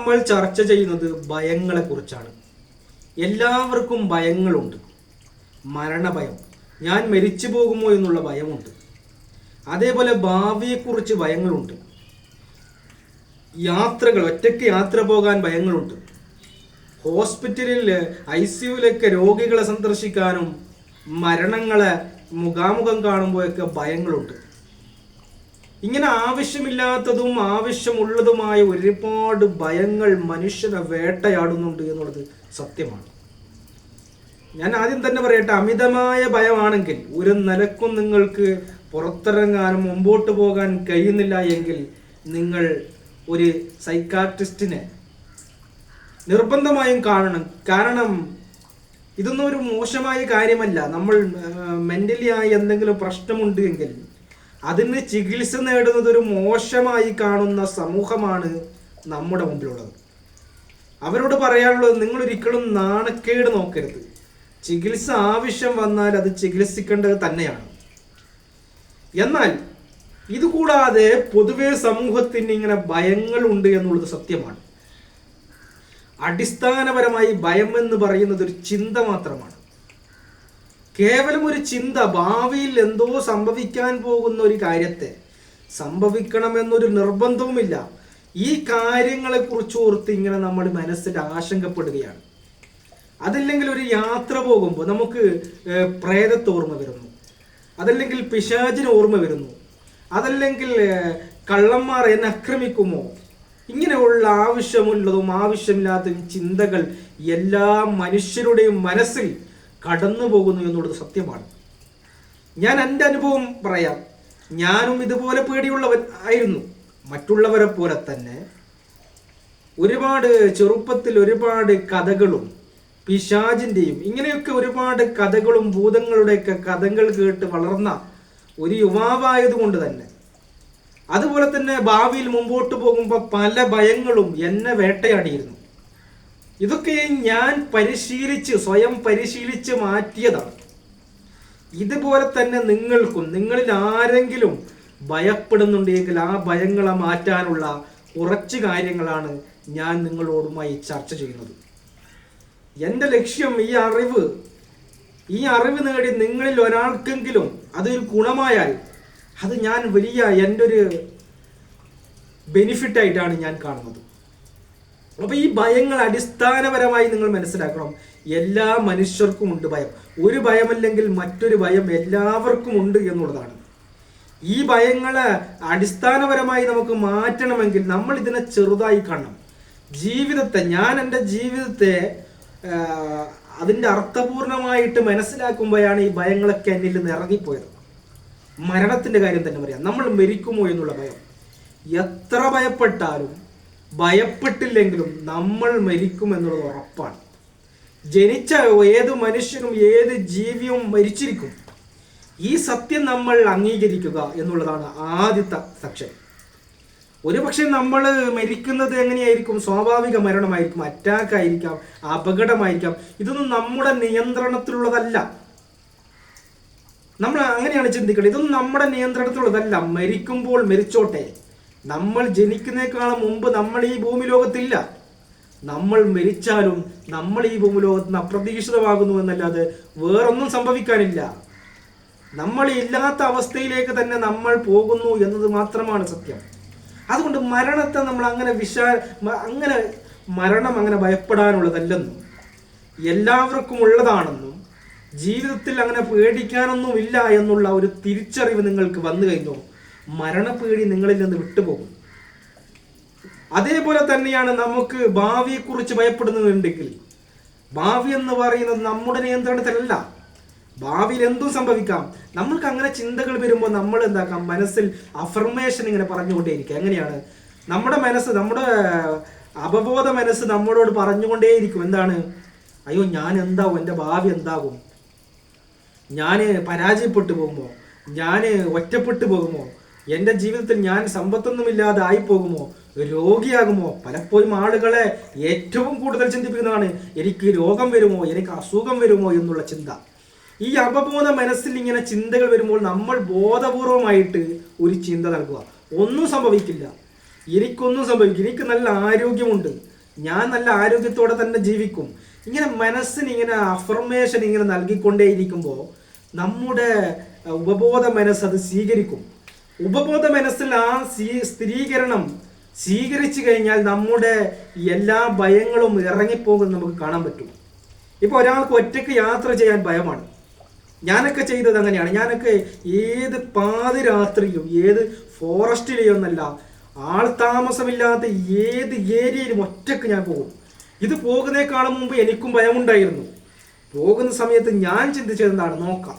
നമ്മൾ ചർച്ച ചെയ്യുന്നത് ഭയങ്ങളെ കുറിച്ചാണ്. എല്ലാവർക്കും ഭയങ്ങളുണ്ട്. മരണഭയം, ഞാൻ മരിച്ചു പോകുമോ എന്നുള്ള ഭയമുണ്ട്. അതേപോലെ ഭാവിയെക്കുറിച്ച് ഭയങ്ങളുണ്ട്. യാത്രകൾ, ഒറ്റയ്ക്ക് യാത്ര പോകാൻ ഭയങ്ങളുണ്ട്. ഹോസ്പിറ്റലിൽ ICUവിലൊക്കെ രോഗികളെ സന്ദർശിക്കാനും മരണങ്ങളെ മുഖാമുഖം കാണുമ്പോഴൊക്കെ ഭയങ്ങളുണ്ട്. ഇങ്ങനെ ആവശ്യമില്ലാത്തതും ആവശ്യമുള്ളതുമായ ഒരുപാട് ഭയങ്ങൾ മനുഷ്യനെ വേട്ടയാടുന്നുണ്ട് എന്നുള്ളത് സത്യമാണ്. ഞാൻ ആദ്യം തന്നെ പറയട്ടെ, അമിതമായ ഭയമാണെങ്കിൽ ഒരു നിലക്കും നിങ്ങൾക്ക് പുറത്തിറങ്ങാനും മുമ്പോട്ട് പോകാൻ കഴിയുന്നില്ല എങ്കിൽ നിങ്ങൾ ഒരു സൈക്കാട്രിസ്റ്റിനെ നിർബന്ധമായും കാണണം. കാരണം ഇതൊന്നും ഒരു മോശമായ കാര്യമല്ല. നമ്മൾ മെന്റലി ആയി എന്തെങ്കിലും പ്രശ്നമുണ്ട് എങ്കിൽ അതിന് ചികിത്സ നേടുന്നത് ഒരു മോശമായി കാണുന്ന സമൂഹമാണ് നമ്മുടെ മുമ്പിലുള്ളത്. അവരോട് പറയാനുള്ളത്, നിങ്ങളൊരിക്കലും നാണക്കേട് നോക്കരുത്. ചികിത്സ ആവശ്യം വന്നാൽ അത് ചികിത്സിക്കേണ്ടത് തന്നെയാണ്. എന്നാൽ ഇതുകൂടാതെ പൊതുവെ സമൂഹത്തിന് ഇങ്ങനെ ഭയങ്ങളുണ്ട് എന്നുള്ളത് സത്യമാണ്. അടിസ്ഥാനപരമായി ഭയം എന്ന് പറയുന്നത് ഒരു ചിന്ത മാത്രമാണ്. കേവലം ഒരു ചിന്ത. ഭാവിയിൽ എന്തോ സംഭവിക്കാൻ പോകുന്ന ഒരു കാര്യത്തെ സംഭവിക്കണമെന്നൊരു നിർബന്ധവുമില്ല. ഈ കാര്യങ്ങളെ കുറിച്ച് ഓർത്ത് ഇങ്ങനെ നമ്മൾ മനസ്സിൽ ആശങ്കപ്പെടുകയാണ്. അതല്ലെങ്കിൽ ഒരു യാത്ര പോകുമ്പോൾ നമുക്ക് പ്രേതത്തെ ഓർമ്മ വരുന്നു, അതല്ലെങ്കിൽ പിശാചിന് ഓർമ്മ വരുന്നു, അതല്ലെങ്കിൽ കള്ളന്മാർ എന്നെ ആക്രമിക്കുമോ, ഇങ്ങനെയുള്ള ആവശ്യമുള്ളതും ആവശ്യമില്ലാത്തതും ചിന്തകൾ എല്ലാ മനുഷ്യരുടെയും മനസ്സിൽ കടന്നു പോകുന്നു എന്നുള്ളത് സത്യമാണ്. ഞാൻ എൻ്റെ അനുഭവം പറയാം. ഞാനും ഇതുപോലെ പേടിയുള്ളവൻ ആയിരുന്നു. മറ്റുള്ളവരെ പോലെ തന്നെ ഒരുപാട് ചെറുപ്പത്തിൽ ഒരുപാട് കഥകളും പിശാചിൻ്റെയും ഇങ്ങനെയൊക്കെ ഒരുപാട് കഥകളും ഭൂതങ്ങളുടെയൊക്കെ കഥകൾ കേട്ട് വളർന്ന ഒരു യുവാവായതുകൊണ്ട് തന്നെ, അതുപോലെ തന്നെ ഭാവിയിൽ മുമ്പോട്ട് പോകുമ്പോൾ പല ഭയങ്ങളും എന്നെ വേട്ടയാടിയിരുന്നു. ഇതൊക്കെ ഞാൻ സ്വയം പരിശീലിച്ച് മാറ്റിയതാണ്. ഇതുപോലെ തന്നെ നിങ്ങളിൽ ആരെങ്കിലും ഭയപ്പെടുന്നുണ്ടെങ്കിൽ ആ ഭയങ്ങളെ മാറ്റാനുള്ള കുറച്ച് കാര്യങ്ങളാണ് ഞാൻ നിങ്ങളോടുമായി ചർച്ച ചെയ്യുന്നത്. എൻ്റെ ലക്ഷ്യം ഈ അറിവ് നേടി നിങ്ങളിൽ ഒരാൾക്കെങ്കിലും അതൊരു ഗുണമായാൽ അത് ഞാൻ എൻ്റെ ഒരു ബെനിഫിറ്റായിട്ടാണ് ഞാൻ കാണുന്നത്. അപ്പോൾ ഈ ഭയങ്ങൾ അടിസ്ഥാനപരമായി നിങ്ങൾ മനസ്സിലാക്കണം. എല്ലാ മനുഷ്യർക്കും ഉണ്ട് ഭയം. ഒരു ഭയമല്ലെങ്കിൽ മറ്റൊരു ഭയം എല്ലാവർക്കും ഉണ്ട് എന്നുള്ളതാണ്. ഈ ഭയങ്ങളെ അടിസ്ഥാനപരമായി നമുക്ക് മാറ്റണമെങ്കിൽ നമ്മൾ ഇതിനെ ചെറുതായി കാണണം. ഞാൻ എൻ്റെ ജീവിതത്തെ അതിൻ്റെ അർത്ഥപൂർണമായിട്ട് മനസ്സിലാക്കുമ്പോഴാണ് ഈ ഭയങ്ങളൊക്കെ എന്നിൽ നിന്ന് ഇറങ്ങിപ്പോയത്. മരണത്തിൻ്റെ കാര്യം തന്നെ പറയാം. നമ്മൾ മരിക്കുമോ എന്നുള്ള ഭയം. എത്ര ഭയപ്പെട്ടില്ലെങ്കിലും നമ്മൾ മരിക്കും എന്നുള്ളത് ഉറപ്പാണ്. ജനിച്ച ഏത് മനുഷ്യനും ഏത് ജീവിയും മരിച്ചിരിക്കും. ഈ സത്യം നമ്മൾ അംഗീകരിക്കുക എന്നുള്ളതാണ് ആദ്യത്തെ സെക്ഷൻ. ഒരുപക്ഷെ നമ്മൾ മരിക്കുന്നത് എങ്ങനെയായിരിക്കും? സ്വാഭാവിക മരണമായിരിക്കും, അറ്റാക്ക് ആയിരിക്കാം, അപകടമായിരിക്കാം. ഇതൊന്നും നമ്മുടെ നിയന്ത്രണത്തിലുള്ളതല്ല. നമ്മൾ അങ്ങനെയാണ് ചിന്തിക്കേണ്ടത്. ഇതൊന്നും നമ്മുടെ നിയന്ത്രണത്തിലുള്ളതല്ല. മരിക്കുമ്പോൾ മരിച്ചോട്ടെ. നമ്മൾ ജനിക്കുന്നേക്കാളും മുമ്പ് നമ്മൾ ഈ ഭൂമി ലോകത്തില്ല. നമ്മൾ മരിച്ചാലും നമ്മൾ ഈ ഭൂമി ലോകത്തിന് അപ്രതീക്ഷിതമാകുന്നു എന്നല്ലാതെ വേറൊന്നും സംഭവിക്കാനില്ല. നമ്മൾ ഇല്ലാത്ത അവസ്ഥയിലേക്ക് തന്നെ നമ്മൾ പോകുന്നു എന്നത് മാത്രമാണ് സത്യം. അതുകൊണ്ട് മരണത്തെ നമ്മൾ മരണം അങ്ങനെ ഭയപ്പെടാനുള്ളതല്ലെന്നും എല്ലാവർക്കും ഉള്ളതാണെന്നും ജീവിതത്തിൽ അങ്ങനെ പേടിക്കാനൊന്നുമില്ല എന്നുള്ള ഒരു തിരിച്ചറിവ് നിങ്ങൾക്ക് വന്നു കഴിഞ്ഞോ മരണപേടി നിങ്ങളിൽ നിന്ന് വിട്ടുപോകും. അതേപോലെ തന്നെയാണ് നമുക്ക് ഭാവിയെക്കുറിച്ച് ഭയപ്പെടുന്നുണ്ടെങ്കിൽ, ഭാവി എന്ന് പറയുന്നത് നമ്മുടെ നിയന്ത്രണത്തിലല്ല. ഭാവിയിൽ എന്തും സംഭവിക്കാം. നമ്മൾക്ക് അങ്ങനെ ചിന്തകൾ വരുമ്പോൾ നമ്മൾ എന്താക്കാം, മനസ്സിൽ അഫർമേഷൻ ഇങ്ങനെ പറഞ്ഞുകൊണ്ടേയിരിക്കും. എങ്ങനെയാണ് നമ്മുടെ അവബോധ മനസ്സ് നമ്മളോട് പറഞ്ഞുകൊണ്ടേയിരിക്കും. എന്താണ്? അയ്യോ, ഞാൻ എന്താവും, എൻ്റെ ഭാവി എന്താകും, ഞാൻ പരാജയപ്പെട്ടു പോകുമോ, ഞാൻ ഒറ്റപ്പെട്ടു പോകുമോ, എൻ്റെ ജീവിതത്തിൽ ഞാൻ സമ്പത്തൊന്നുമില്ലാതെ ആയിപ്പോകുമോ, രോഗിയാകുമോ. പലപ്പോഴും ആളുകളെ ഏറ്റവും കൂടുതൽ ചിന്തിപ്പിക്കുന്നതാണ് എനിക്ക് രോഗം വരുമോ, എനിക്ക് അസുഖം വരുമോ എന്നുള്ള ചിന്ത. ഈ അവബോധ മനസ്സിൽ ഇങ്ങനെ ചിന്തകൾ വരുമ്പോൾ നമ്മൾ ബോധപൂർവമായിട്ട് ഒരു ചിന്ത നൽകുക, ഒന്നും സംഭവിക്കില്ല, എനിക്കൊന്നും സംഭവിക്കില്ല, എനിക്ക് നല്ല ആരോഗ്യമുണ്ട്, ഞാൻ നല്ല ആരോഗ്യത്തോടെ തന്നെ ജീവിക്കും. ഇങ്ങനെ മനസ്സിന് ഇങ്ങനെ അഫർമേഷൻ ഇങ്ങനെ നൽകിക്കൊണ്ടേയിരിക്കുമ്പോൾ നമ്മുടെ ഉപബോധ മനസ്സ് അത് സ്വീകരിക്കും. ഉപബോധ മനസ്സിൽ ആ സ്ഥിരീകരണം സ്വീകരിച്ചു കഴിഞ്ഞാൽ നമ്മുടെ എല്ലാ ഭയങ്ങളും ഇറങ്ങിപ്പോകുന്നത് നമുക്ക് കാണാൻ പറ്റും. ഇപ്പോൾ ഒരാൾക്ക് ഒറ്റയ്ക്ക് യാത്ര ചെയ്യാൻ ഭയമാണ്. ഞാനൊക്കെ ചെയ്തത് അങ്ങനെയാണ്. ഞാനൊക്കെ ഏത് പാതിരാത്രിയും ഏത് ഫോറസ്റ്റിലെയൊന്നല്ല, ആൾ താമസമില്ലാത്ത ഏത് ഏരിയയിലും ഒറ്റയ്ക്ക് ഞാൻ പോകും. ഇത് പോകുന്നതിനേക്കാളും മുമ്പ് എനിക്കും ഭയമുണ്ടായിരുന്നു. പോകുന്ന സമയത്ത് ഞാൻ ചിന്തിച്ചത് എന്താണ്, നോക്കാം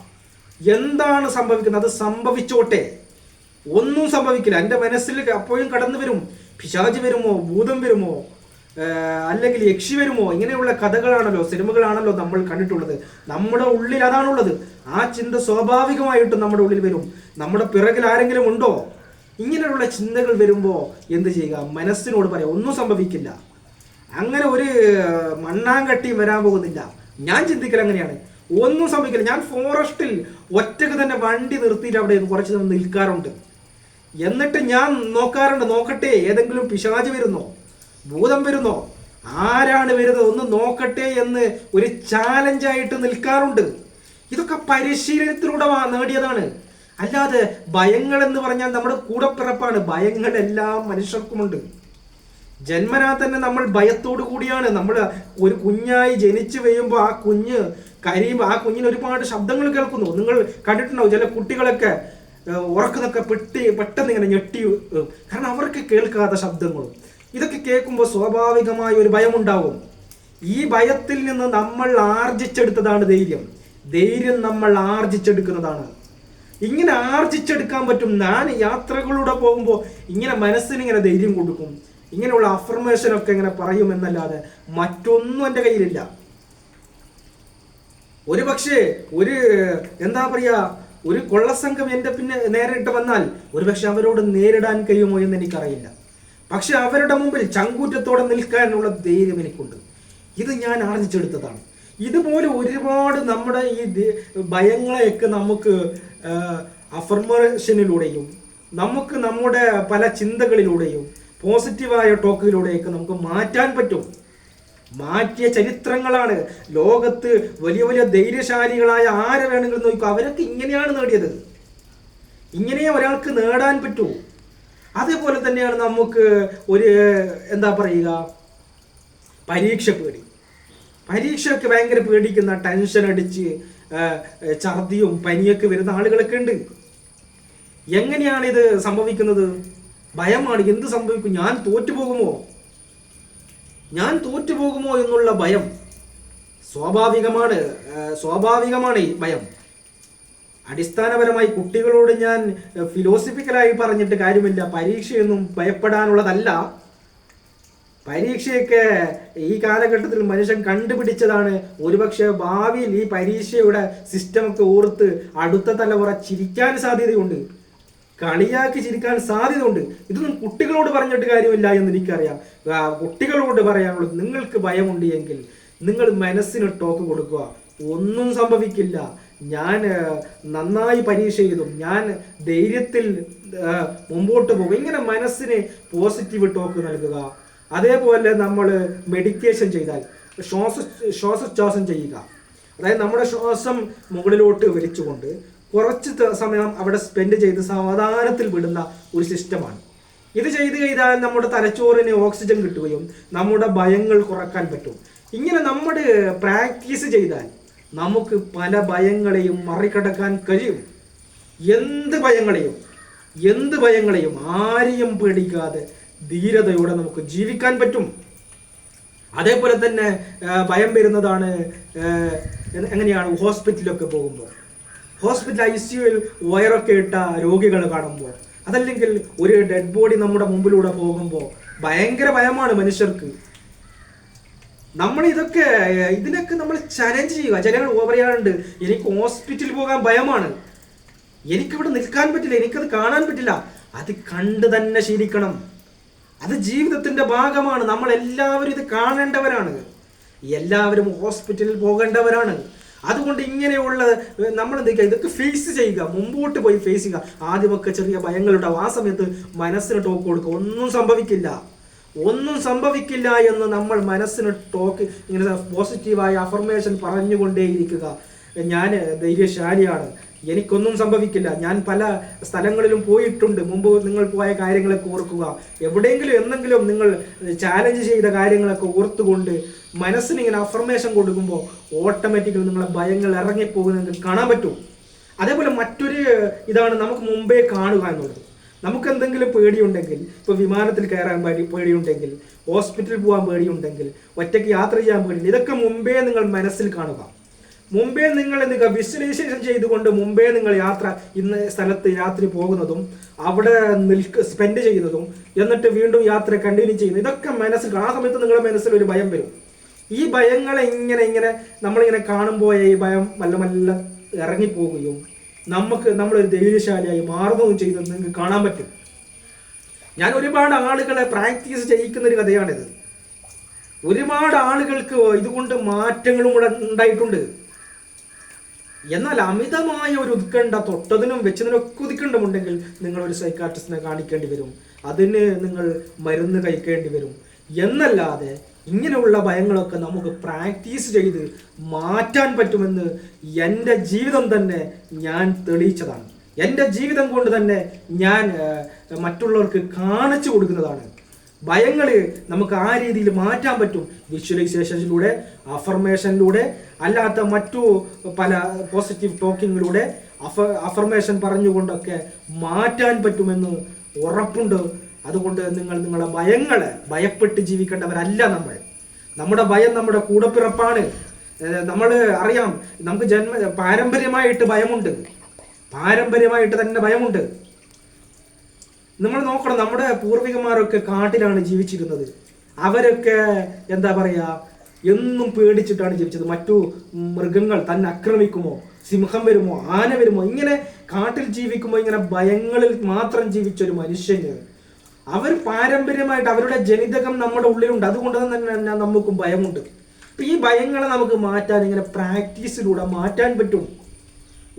എന്താണ് സംഭവിക്കുന്നത്, അത് സംഭവിച്ചോട്ടെ, ഒന്നും സംഭവിക്കില്ല. എൻ്റെ മനസ്സിൽ അപ്പോഴും കടന്നു വരും, പിശാച് വരുമോ, ഭൂതം വരുമോ, അല്ലെങ്കിൽ യക്ഷി വരുമോ, ഇങ്ങനെയുള്ള കഥകളാണല്ലോ, സിനിമകളാണല്ലോ നമ്മൾ കണ്ടിട്ടുള്ളത്. നമ്മുടെ ഉള്ളിൽ അതാണുള്ളത്. ആ ചിന്ത സ്വാഭാവികമായിട്ടും നമ്മുടെ ഉള്ളിൽ വരും. നമ്മുടെ പിറകിൽ ആരെങ്കിലും ഉണ്ടോ? ഇങ്ങനെയുള്ള ചിന്തകൾ വരുമ്പോൾ എന്ത് ചെയ്യുക? മനസ്സിനോട് പറയാം, ഒന്നും സംഭവിക്കില്ല, അങ്ങനെ ഒരു മണ്ണാങ്കട്ടിയും വരാൻ പോകുന്നില്ല. ഞാൻ ചിന്തിക്കൽ അങ്ങനെയാണ്, ഒന്നും സംഭവിക്കില്ല. ഞാൻ ഫോറസ്റ്റിൽ ഒറ്റക്ക് തന്നെ വണ്ടി നിർത്തിയിട്ട് അവിടെ കുറച്ച് നിൽക്കാറുണ്ട്. എന്നിട്ട് ഞാൻ നോക്കാറുണ്ട്, നോക്കട്ടെ ഏതെങ്കിലും പിശാച് വരുന്നോ, ഭൂതം വരുന്നോ, ആരാണ് വരുന്നത് ഒന്ന് നോക്കട്ടെ എന്ന് ഒരു ചാലഞ്ചായിട്ട് നിൽക്കാറുണ്ട്. ഇതൊക്കെ പരിശീലനത്തിലൂടെ നേടിയതാണ്. അല്ലാതെ ഭയങ്ങൾ എന്ന് പറഞ്ഞാൽ നമ്മുടെ കൂടപ്പിറപ്പാണ്. ഭയങ്ങൾ എല്ലാ മനുഷ്യർക്കുമുണ്ട്. ജന്മനാ തന്നെ നമ്മൾ ഭയത്തോടു കൂടിയാണ്. നമ്മൾ ഒരു കുഞ്ഞായി ജനിച്ചു വീഴുമ്പോൾ ആ കുഞ്ഞ് കരയുമ്പോൾ ആ കുഞ്ഞിന് ഒരുപാട് ശബ്ദങ്ങൾ കേൾക്കുന്നു. നിങ്ങൾ കണ്ടിട്ടുണ്ടാവും, ചില കുട്ടികളൊക്കെ ഉറക്കുന്നൊക്കെ പെട്ടെന്ന് ഇങ്ങനെ ഞെട്ടി, കാരണം അവർക്ക് കേൾക്കാത്ത ശബ്ദങ്ങളും. ഇതൊക്കെ കേൾക്കുമ്പോൾ സ്വാഭാവികമായ ഒരു ഭയമുണ്ടാവും. ഈ ഭയത്തിൽ നിന്ന് നമ്മൾ ആർജിച്ചെടുത്തതാണ് ധൈര്യം. ധൈര്യം നമ്മൾ ആർജിച്ചെടുക്കുന്നതാണ്. ഇങ്ങനെ ആർജിച്ചെടുക്കാൻ പറ്റും. ഞാൻ യാത്രകളിലൂടെ പോകുമ്പോൾ ഇങ്ങനെ മനസ്സിനിങ്ങനെ ധൈര്യം കൊടുക്കും. ഇങ്ങനെയുള്ള അഫർമേഷനൊക്കെ ഇങ്ങനെ പറയുമെന്നല്ലാതെ മറ്റൊന്നും എൻ്റെ കയ്യിലില്ല. ഒരു പക്ഷേ എന്താ പറയുക, ഒരു കൊള്ളസംഘം എൻ്റെ പിന്നെ നേരിട്ട് വന്നാൽ ഒരുപക്ഷെ അവരോട് നേരിടാൻ കഴിയുമോ എന്ന് എനിക്കറിയില്ല. പക്ഷെ അവരുടെ മുമ്പിൽ ചങ്കൂറ്റത്തോടെ നിൽക്കാനുള്ള ധൈര്യം എനിക്കുണ്ട്. ഇത് ഞാൻ ആർജിച്ചെടുത്തതാണ്. ഇതുപോലെ ഒരുപാട് നമ്മുടെ ഈ ഭയങ്ങളെയൊക്കെ നമുക്ക് അഫർമേഷനിലൂടെയും നമുക്ക് നമ്മുടെ പല ചിന്തകളിലൂടെയും പോസിറ്റീവായ ടോക്കിലൂടെയൊക്കെ നമുക്ക് മാറ്റാൻ പറ്റും. മാറ്റിയ ചരിത്രങ്ങളാണ്. ലോകത്ത് വലിയ വലിയ ധൈര്യശാലികളായ ആരെ വേണമെങ്കിലും നോക്കുക, അവരൊക്കെ ഇങ്ങനെയാണ് നേടിയത്. ഇങ്ങനെ ഒരാൾക്ക് നേടാൻ പറ്റൂ. അതേപോലെ തന്നെയാണ് നമുക്ക് ഒരു എന്താ പറയുക, പരീക്ഷ പേടി. പരീക്ഷയൊക്കെ ഭയങ്കര പേടിക്കുന്ന, ടെൻഷൻ അടിച്ച് ഛർദിയും പനിയൊക്കെ വരുന്ന ആളുകളൊക്കെ ഉണ്ട്. എങ്ങനെയാണ് ഇത് സംഭവിക്കുന്നത്? ഭയമാണ്. എന്ത് സംഭവിക്കും, ഞാൻ തോറ്റുപോകുമോ എന്നുള്ള ഭയം സ്വാഭാവികമാണ് ഈ ഭയം. അടിസ്ഥാനപരമായി കുട്ടികളോട് ഞാൻ ഫിലോസഫിക്കലായി പറഞ്ഞിട്ട് കാര്യമില്ല. പരീക്ഷയൊന്നും ഭയപ്പെടാനുള്ളതല്ല. പരീക്ഷയൊക്കെ ഈ കാലഘട്ടത്തിൽ മനുഷ്യൻ കണ്ടുപിടിച്ചതാണ്. ഒരുപക്ഷെ ഭാവിയിൽ ഈ പരീക്ഷയുടെ സിസ്റ്റമൊക്കെ ഓർത്ത് അടുത്ത തലമുറ ചിരിക്കാൻ സാധ്യതയുണ്ട്, കളിയാക്കി ചിരിക്കാൻ സാധ്യതയുണ്ട്. ഇതൊന്നും കുട്ടികളോട് പറഞ്ഞിട്ട് കാര്യമില്ല എന്ന് എനിക്കറിയാം. കുട്ടികളോട് പറയാനുള്ളത്, നിങ്ങൾക്ക് ഭയമുണ്ട് എങ്കിൽ നിങ്ങൾ മനസ്സിന് ടോക്ക് കൊടുക്കുക. ഒന്നും സംഭവിക്കില്ല. ഞാൻ നന്നായി പരീക്ഷ എഴുതും, ഞാൻ ധൈര്യത്തിൽ മുമ്പോട്ട് പോകും. ഇങ്ങനെ മനസ്സിന് പോസിറ്റീവ് ടോക്ക് നൽകുക. അതേപോലെ നമ്മൾ മെഡിറ്റേഷൻ ചെയ്താൽ ശ്വാസോച്ഛ്വാസം ചെയ്യുക. അതായത് നമ്മുടെ ശ്വാസം മുകളിലോട്ട് വലിച്ചുകൊണ്ട് കുറച്ച് സമയം അവിടെ സ്പെൻഡ് ചെയ്ത് സാവധാനത്തിൽ വിടുന്ന ഒരു സിസ്റ്റമാണ്. ഇത് ചെയ്ത് കഴിഞ്ഞാൽ നമ്മുടെ തലച്ചോറിന് ഓക്സിജൻ കിട്ടുകയും നമ്മുടെ ഭയങ്ങൾ കുറക്കാൻ പറ്റും. ഇങ്ങനെ നമ്മൾ പ്രാക്ടീസ് ചെയ്താൽ നമുക്ക് പല ഭയങ്ങളെയും മറികടക്കാൻ കഴിയും. എന്ത് ഭയങ്ങളെയും ആരെയും പേടിക്കാതെ ധീരതയോടെ നമുക്ക് ജീവിക്കാൻ പറ്റും. അതേപോലെ തന്നെ ഭയം വരുന്നതാണ് എങ്ങനെയാണ്, ഹോസ്പിറ്റലിലൊക്കെ പോകുമ്പോൾ, ഹോസ്പിറ്റൽ ICUവിൽ വയറൊക്കെ ഇട്ട രോഗികളെ കാണുമ്പോൾ, അതല്ലെങ്കിൽ ഒരു ഡെഡ് ബോഡി നമ്മുടെ മുമ്പിലൂടെ പോകുമ്പോൾ ഭയങ്കര ഭയമാണ് മനുഷ്യർക്ക്. ഇതിനൊക്കെ നമ്മൾ ചലഞ്ച് ചെയ്യുക. ചിലങ്ങൾ പറയാറുണ്ട്, എനിക്ക് ഹോസ്പിറ്റലിൽ പോകാൻ ഭയമാണ്, എനിക്കിവിടെ നിൽക്കാൻ പറ്റില്ല, എനിക്കത് കാണാൻ പറ്റില്ല. അത് കണ്ട് തന്നെ ശീലിക്കണം. അത് ജീവിതത്തിന്റെ ഭാഗമാണ്. നമ്മൾ എല്ലാവരും ഇത് കാണേണ്ടവരാണ്. എല്ലാവരും ഹോസ്പിറ്റലിൽ പോകേണ്ടവരാണ്. അതുകൊണ്ട് ഇങ്ങനെയുള്ള നമ്മൾ എന്തൊക്കെയാ, ഇതൊക്കെ ഫേസ് ചെയ്യുക, മുമ്പോട്ട് പോയി ഫേസ് ചെയ്യുക. ആദ്യമൊക്കെ ചെറിയ ഭയങ്ങളുണ്ടാവും. ആ സമയത്ത് മനസ്സിന് ടോക്ക് കൊടുക്കുക. ഒന്നും സംഭവിക്കില്ല, ഒന്നും സംഭവിക്കില്ല എന്ന് നമ്മൾ മനസ്സിന് ഇങ്ങനെ പോസിറ്റീവായ അഫർമേഷൻ പറഞ്ഞുകൊണ്ടേയിരിക്കുക. ഞാൻ ധൈര്യശാലിയാണ്, എനിക്കൊന്നും സംഭവിക്കില്ല. ഞാൻ പല സ്ഥലങ്ങളിലും പോയിട്ടുണ്ട്. മുമ്പ് നിങ്ങൾ പോയ കാര്യങ്ങളൊക്കെ ഓർക്കുക. എവിടെയെങ്കിലും എന്തെങ്കിലും നിങ്ങൾ ചാലഞ്ച് ചെയ്ത കാര്യങ്ങളൊക്കെ ഓർത്തുകൊണ്ട് മനസ്സിന് ഇങ്ങനെ അഫർമേഷൻ കൊടുക്കുമ്പോൾ ഓട്ടോമാറ്റിക്കലി നിങ്ങളെ ഭയങ്ങൾ ഇറങ്ങിപ്പോകുന്നത് നിങ്ങൾക്ക് കാണാൻ പറ്റും. അതേപോലെ മറ്റൊരു ഇതാണ് നമുക്ക് മുമ്പേ കാണുക എന്നുള്ളത്. നമുക്ക് എന്തെങ്കിലും പേടിയുണ്ടെങ്കിൽ, ഇപ്പോൾ വിമാനത്തിൽ കയറാൻ പേടിയുണ്ടെങ്കിൽ, ഹോസ്പിറ്റലിൽ പോകാൻ പേടിയുണ്ടെങ്കിൽ, ഒറ്റയ്ക്ക് യാത്ര ചെയ്യാൻ പേടിയുണ്ട്, ഇതൊക്കെ മുമ്പേ നിങ്ങൾ മനസ്സിൽ കാണുക. മുമ്പേ നിങ്ങൾ എന്തൊക്കെ വിഷ്വലൈസേഷൻ ചെയ്തുകൊണ്ട് മുമ്പേ നിങ്ങൾ ഇന്ന സ്ഥലത്ത് രാത്രി പോകുന്നതും അവിടെ സ്പെൻഡ് ചെയ്യുന്നതും എന്നിട്ട് വീണ്ടും യാത്ര കണ്ടിന്യൂ ചെയ്യുന്നത്, ഇതൊക്കെ മനസ്സിൽ ആ സമയത്ത് നിങ്ങളുടെ മനസ്സിൽ ഒരു ഭയം വരും. ഈ ഭയങ്ങളെ ഇങ്ങനെ നമ്മളിങ്ങനെ കാണുമ്പോൾ ഈ ഭയം മെല്ലെ ഇറങ്ങിപ്പോകുകയും നമ്മളൊരു ധൈര്യശാലിയായി മാറുകയും ചെയ്തെന്ന് നിങ്ങൾക്ക് കാണാൻ പറ്റും. ഞാൻ ഒരുപാട് ആളുകളെ പ്രാക്ടീസ് ചെയ്യിക്കുന്ന ഒരു കഥയാണിത്. ഒരുപാട് ആളുകൾക്ക് ഇതുകൊണ്ട് മാറ്റങ്ങളും കൂടെ ഉണ്ടായിട്ടുണ്ട്. എന്നാൽ അമിതമായ ഒരു ഉത്കണ്ഠ തൊട്ടതിനും വെച്ചതിനൊക്കെ ഉത്കണ്ഠമുണ്ടെങ്കിൽ നിങ്ങളൊരു സൈക്കാട്രിസ്റ്റിനെ കാണിക്കേണ്ടി വരും, അതിന് നിങ്ങൾ മരുന്ന് കഴിക്കേണ്ടി വരും. എന്നല്ലാതെ ഇങ്ങനെയുള്ള ഭയങ്ങളൊക്കെ നമുക്ക് പ്രാക്ടീസ് ചെയ്ത് മാറ്റാൻ പറ്റുമെന്ന് എൻ്റെ ജീവിതം തന്നെ ഞാൻ തെളിയിച്ചതാണ്. എൻ്റെ ജീവിതം കൊണ്ട് തന്നെ ഞാൻ മറ്റുള്ളവർക്ക് കാണിച്ചു കൊടുക്കുന്നതാണ്. ഭയങ്ങൾ നമുക്ക് ആ രീതിയിൽ മാറ്റാൻ പറ്റും. വിഷ്വലൈസേഷനിലൂടെ, അഫർമേഷനിലൂടെ, അല്ലാത്ത മറ്റു പല പോസിറ്റീവ് ടോക്കിങ്ങിലൂടെ അഫർമേഷൻ പറഞ്ഞുകൊണ്ടൊക്കെ മാറ്റാൻ പറ്റുമെന്ന് ഉറപ്പുണ്ട്. അതുകൊണ്ട് നിങ്ങളുടെ ഭയങ്ങളെ ഭയപ്പെട്ട് ജീവിക്കേണ്ടവരല്ല നമ്മൾ. നമ്മുടെ ഭയം നമ്മുടെ കൂടപ്പിറപ്പാണ്. നമ്മൾ അറിയാം, നമുക്ക് പാരമ്പര്യമായിട്ട് ഭയമുണ്ട്, പാരമ്പര്യമായിട്ട് തന്നെ ഭയമുണ്ട്. നമ്മൾ നോക്കണം, നമ്മുടെ പൂർവികന്മാരൊക്കെ കാട്ടിലാണ് ജീവിച്ചിരുന്നത്. അവരൊക്കെ എന്താ പറയുക, എന്നും പേടിച്ചിട്ടാണ് ജീവിച്ചത്. മറ്റു മൃഗങ്ങൾ തന്നെ ആക്രമിക്കുമോ, സിംഹം വരുമോ, ആന വരുമോ, ഇങ്ങനെ കാട്ടിൽ ജീവിക്കുമ്പോൾ ഇങ്ങനെ ഭയങ്ങളിൽ മാത്രം ജീവിച്ചൊരു മനുഷ്യന് അവർ പാരമ്പര്യമായിട്ട് അവരുടെ ജനിതകം നമ്മുടെ ഉള്ളിലുണ്ട്. അതുകൊണ്ട് തന്നെ നമുക്കും ഭയമുണ്ട്. ഈ ഭയങ്ങളെ നമുക്ക് മാറ്റാൻ ഇങ്ങനെ പ്രാക്ടീസിലൂടെ മാറ്റാൻ പറ്റും.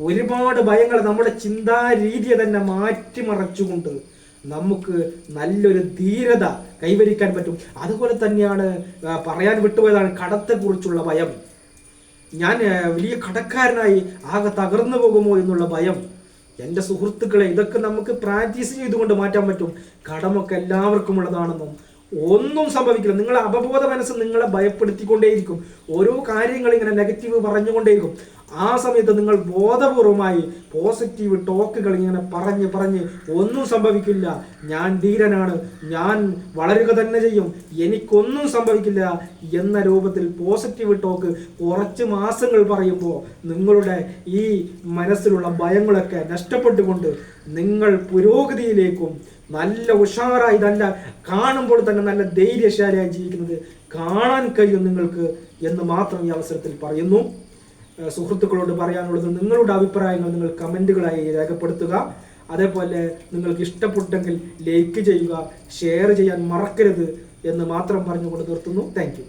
ഒരുപാട് ഭയങ്ങൾ നമ്മുടെ ചിന്താരീതിയെ തന്നെ മാറ്റിമറിച്ചുകൊണ്ട് നമുക്ക് നല്ലൊരു ധീരത കൈവരിക്കാൻ പറ്റും. അതുപോലെ തന്നെയാണ് പറയാൻ വിട്ടുപോയതാണ് കടത്തെക്കുറിച്ചുള്ള ഭയം. ഞാൻ വലിയ കടക്കാരനായി ആകെ തകർന്നു പോകുമോ എന്നുള്ള ഭയം. എൻ്റെ സുഹൃത്തുക്കളെ, ഇതൊക്കെ നമുക്ക് പ്രാക്ടീസ് ചെയ്തുകൊണ്ട് മാറ്റാൻ പറ്റും. കടമൊക്കെ എല്ലാവർക്കും ഉള്ളതാണെന്നും ഒന്നും സംഭവിക്കില്ല. നിങ്ങളെ അപബോധ മനസ്സ് നിങ്ങളെ ഭയപ്പെടുത്തിക്കൊണ്ടേയിരിക്കും. ഓരോ കാര്യങ്ങൾ ഇങ്ങനെ നെഗറ്റീവ് പറഞ്ഞുകൊണ്ടേയിരിക്കും. ആ സമയത്ത് നിങ്ങൾ ബോധപൂർവമായി പോസിറ്റീവ് ടോക്കുകൾ ഇങ്ങനെ പറഞ്ഞ് ഒന്നും സംഭവിക്കില്ല, ഞാൻ ധീരനാണ്, ഞാൻ വളരുക തന്നെ ചെയ്യും, എനിക്കൊന്നും സംഭവിക്കില്ല എന്ന രൂപത്തിൽ പോസിറ്റീവ് ടോക്ക് കുറച്ച് മാസങ്ങൾ പറയുമ്പോൾ നിങ്ങളുടെ ഈ മനസ്സിലുള്ള ഭയങ്ങളൊക്കെ നഷ്ടപ്പെട്ടുകൊണ്ട് നിങ്ങൾ പുരോഗതിയിലേക്കും നല്ല ഉഷാറായി, നല്ല കാണുമ്പോൾ തന്നെ നല്ല ധൈര്യശാലിയായി ജീവിക്കുന്നത് കാണാൻ കഴിയും നിങ്ങൾക്ക് എന്ന് മാത്രം ഈ അവസരത്തിൽ പറയുന്നു. സുഹൃത്തുക്കളോട് പറയാനുള്ളത്, നിങ്ങളുടെ അഭിപ്രായങ്ങൾ നിങ്ങൾ കമൻറ്റുകളായി രേഖപ്പെടുത്തുക. അതേപോലെ നിങ്ങൾക്ക് ഇഷ്ടപ്പെട്ടെങ്കിൽ ലൈക്ക് ചെയ്യുക, ഷെയർ ചെയ്യാൻ മറക്കരുത് എന്ന് മാത്രം പറഞ്ഞുകൊണ്ട് നിർത്തുന്നു. Thank you.